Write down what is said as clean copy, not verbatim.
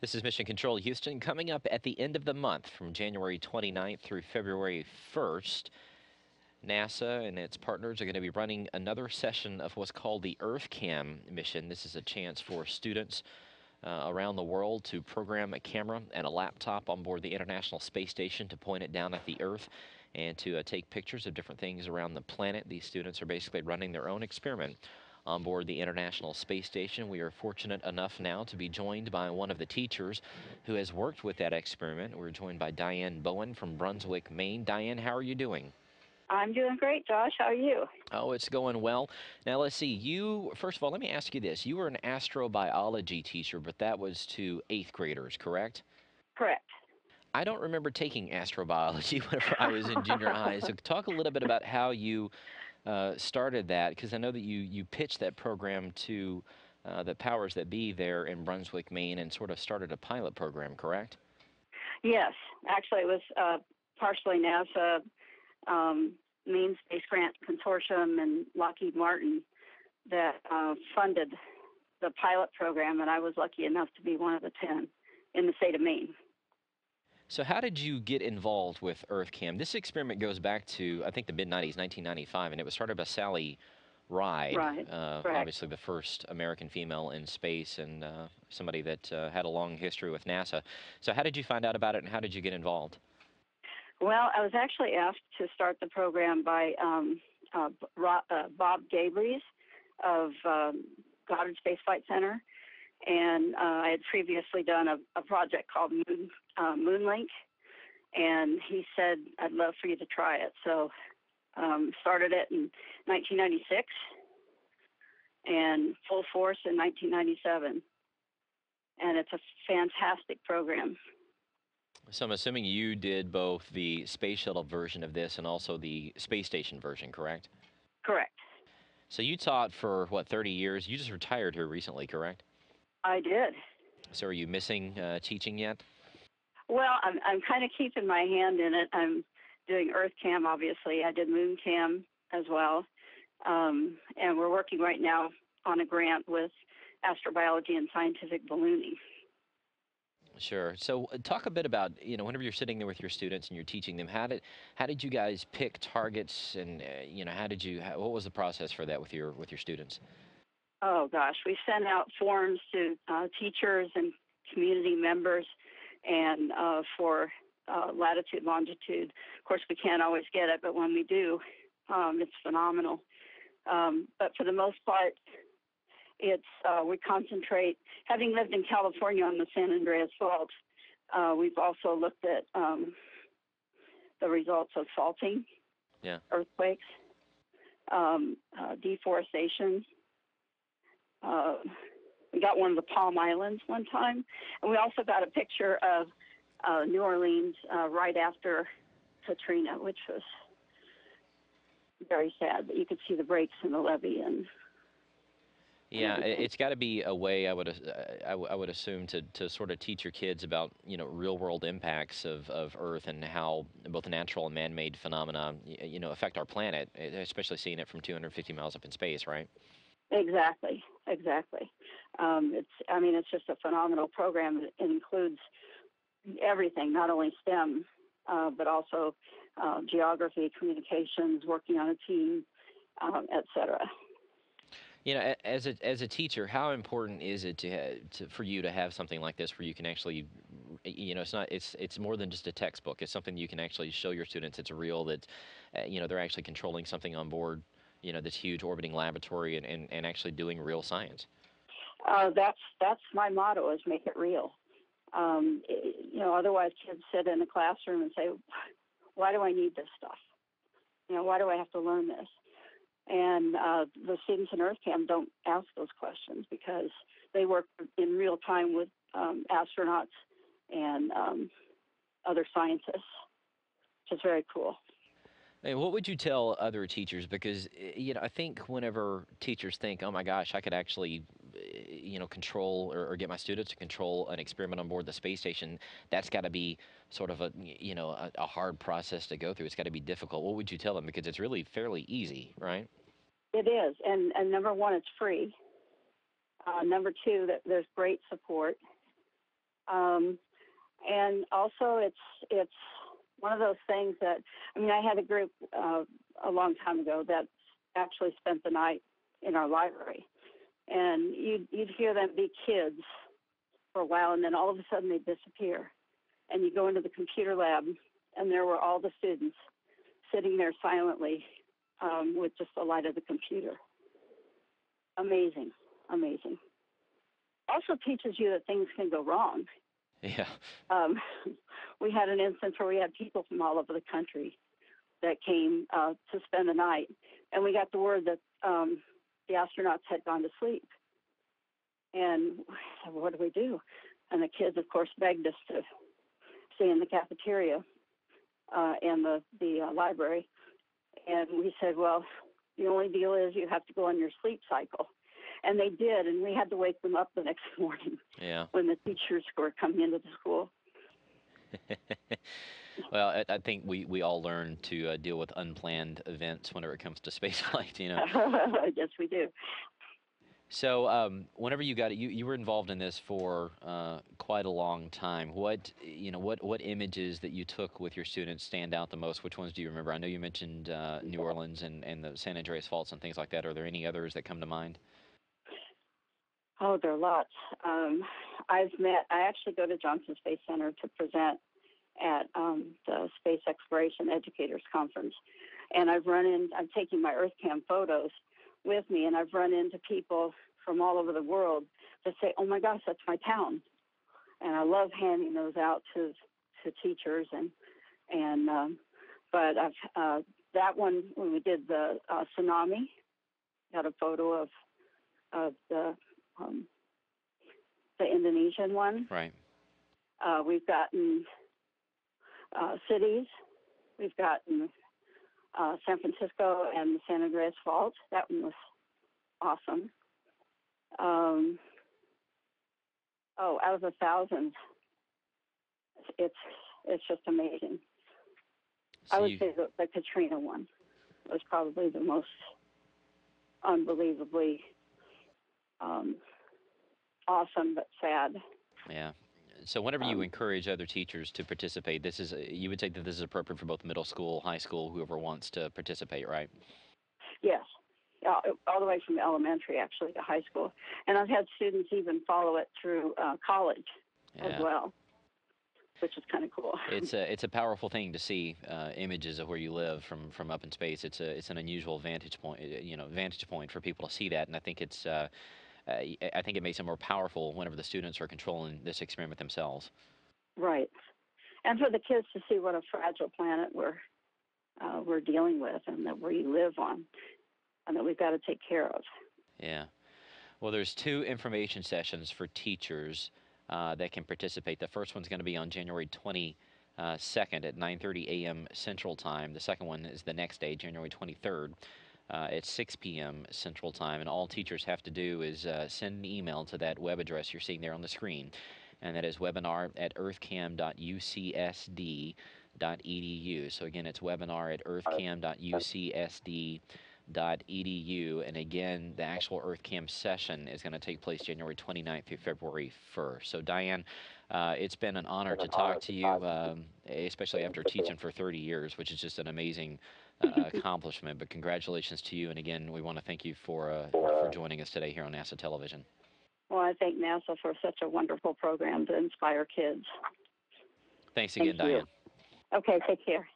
This is Mission Control Houston. Coming up at the end of the month from January 29th through February 1st, NASA and its partners are going to be running another session of what's called the EarthKAM mission. This is a chance for students around the world to program a camera and a laptop on board the International Space Station to point it down at the Earth and to take pictures of different things around the planet. These students are basically running their own experiment on board the International Space Station. We are fortunate enough now to be joined by one of the teachers who has worked with that experiment. We're joined by Diane Bowen from Brunswick, Maine. Diane, how are you doing? I'm doing great, Josh. How are you? Oh, it's going well. Now, let's see. First of all, let me ask you this. You were an astrobiology teacher, but that was to eighth graders, correct? Correct. I don't remember taking astrobiology whenever I was in junior high. So, talk a little bit about how you started that, because I know that you pitched that program to the powers that be there in Brunswick, Maine, and sort of started a pilot program, correct? Yes, actually, it was partially NASA, Maine Space Grant Consortium, and Lockheed Martin that funded the pilot program, and I was lucky enough to be one of the 10 in the state of Maine. So how did you get involved with EarthKAM? This experiment goes back to, I think, the mid-90s, 1995, and it was started by Sally Ride, Right. Correct. obviously the first American female in space and somebody that had a long history with NASA. So how did you find out about it, and how did you get involved? Well, I was actually asked to start the program by Bob Gabriel of Goddard Space Flight Center, and I had previously done a project called Moonlink, and he said, I'd love for you to try it. So started it in 1996 and full force in 1997. And it's a fantastic program. So I'm assuming you did both the space shuttle version of this and also the space station version, correct? Correct. So you taught for, what, 30 years? You just retired here recently, correct? I did. So are you missing teaching yet? Well, I'm kind of keeping my hand in it. I'm doing EarthKAM, obviously. I did MoonCam as well. And we're working right now on a grant with astrobiology and scientific ballooning. Sure. So talk a bit about, whenever you're sitting there with your students and you're teaching them, how did you guys pick targets, and what was the process for that with your students? Oh gosh, we send out forms to teachers and community members, and for latitude, longitude. Of course, we can't always get it, but when we do, it's phenomenal. But for the most part, it's we concentrate. Having lived in California on the San Andreas Fault, we've also looked at the results of faulting, Yeah. earthquakes, deforestation. We got one of the Palm Islands one time, and we also got a picture of New Orleans right after Katrina, which was very sad. But you could see the breaks in the levee and Yeah, everything. it's got to be a way, I would assume, to sort of teach your kids about, real world impacts of Earth and how both natural and man-made phenomena, affect our planet, especially seeing it from 250 miles up in space, right? Exactly. It's just a phenomenal program. It includes everything, not only STEM, but also geography, communications, working on a team, etc. As a teacher, how important is it for you to have something like this where you can actually, it's more than just a textbook. It's something you can actually show your students it's real, that, they're actually controlling something on board, this huge orbiting laboratory, and actually doing real science. That's my motto: is make it real. Otherwise kids sit in a classroom and say, "Why do I need this stuff? Why do I have to learn this?" And the students in EarthKAM don't ask those questions because they work in real time with astronauts and other scientists, which is very cool. Hey, what would you tell other teachers? Because, I think whenever teachers think, oh my gosh, I could actually, control or get my students to control an experiment on board the space station, that's got to be sort of a hard process to go through. It's got to be difficult. What would you tell them? Because it's really fairly easy, right? It is, and number one, it's free. Number two, that there's great support. And also, it's one of those things that, I mean, I had a group a long time ago that actually spent the night in our library, and you'd hear them be kids for a while, and then all of a sudden they disappear, and you go into the computer lab, and there were all the students sitting there silently with just the light of the computer. Amazing, amazing. Also teaches you that things can go wrong. Yeah. We had an instance where we had people from all over the country that came to spend the night, and we got the word that the astronauts had gone to sleep. And I said, well, what do we do? And the kids, of course, begged us to stay in the cafeteria and the library. And we said, well, the only deal is you have to go on your sleep cycle. And they did, and we had to wake them up the next morning when the teachers were coming into the school. Well, I think we all learn to deal with unplanned events whenever it comes to spaceflight, Yes, we do. So whenever you got it, you were involved in this for quite a long time. What images that you took with your students stand out the most? Which ones do you remember? I know you mentioned New Orleans and the San Andreas Faults and things like that. Are there any others that come to mind? Oh, there are lots. I actually go to Johnson Space Center to present at the Space Exploration Educators Conference. And I'm taking my EarthKAM photos with me, and I've run into people from all over the world that say, oh my gosh, that's my town. And I love handing those out to teachers. But that one, when we did the tsunami, got a photo of the Indonesian one. Right. We've gotten cities. We've gotten San Francisco and the San Andreas Fault. That one was awesome. Out of the thousands, it's just amazing. So I would say the Katrina one was probably the most unbelievably awesome but sad. Yeah. So whenever you encourage other teachers to participate, you would say that this is appropriate for both middle school, high school, whoever wants to participate, right? Yes, all the way from elementary actually to high school, and I've had students even follow it through college as well, which is kind of cool. It's a powerful thing to see images of where you live from up in space. It's an unusual vantage point for people to see that, and I think I think it makes it more powerful whenever the students are controlling this experiment themselves. Right, and for the kids to see what a fragile planet we're dealing with, and that we live on, and that we've got to take care of. Yeah. Well, there's 2 information sessions for teachers that can participate. The first one's going to be on January 22nd at 9:30 a.m. Central Time. The second one is the next day, January 23rd. At 6 p.m. Central Time, and all teachers have to do is send an email to that web address you're seeing there on the screen, and that is webinar@earthkam.ucsd.edu. So again, it's webinar@earthkam.ucsd.edu, and again, the actual EarthKAM session is going to take place January 29th through February 1st. So Diane, it's been an honor to talk to you, especially after teaching for 30 years, which is just an amazing accomplishment. But congratulations to you, and again, we want to thank you for joining us today here on NASA Television. Well, I thank NASA for such a wonderful program to inspire kids. Thanks again, Diane. Okay, take care.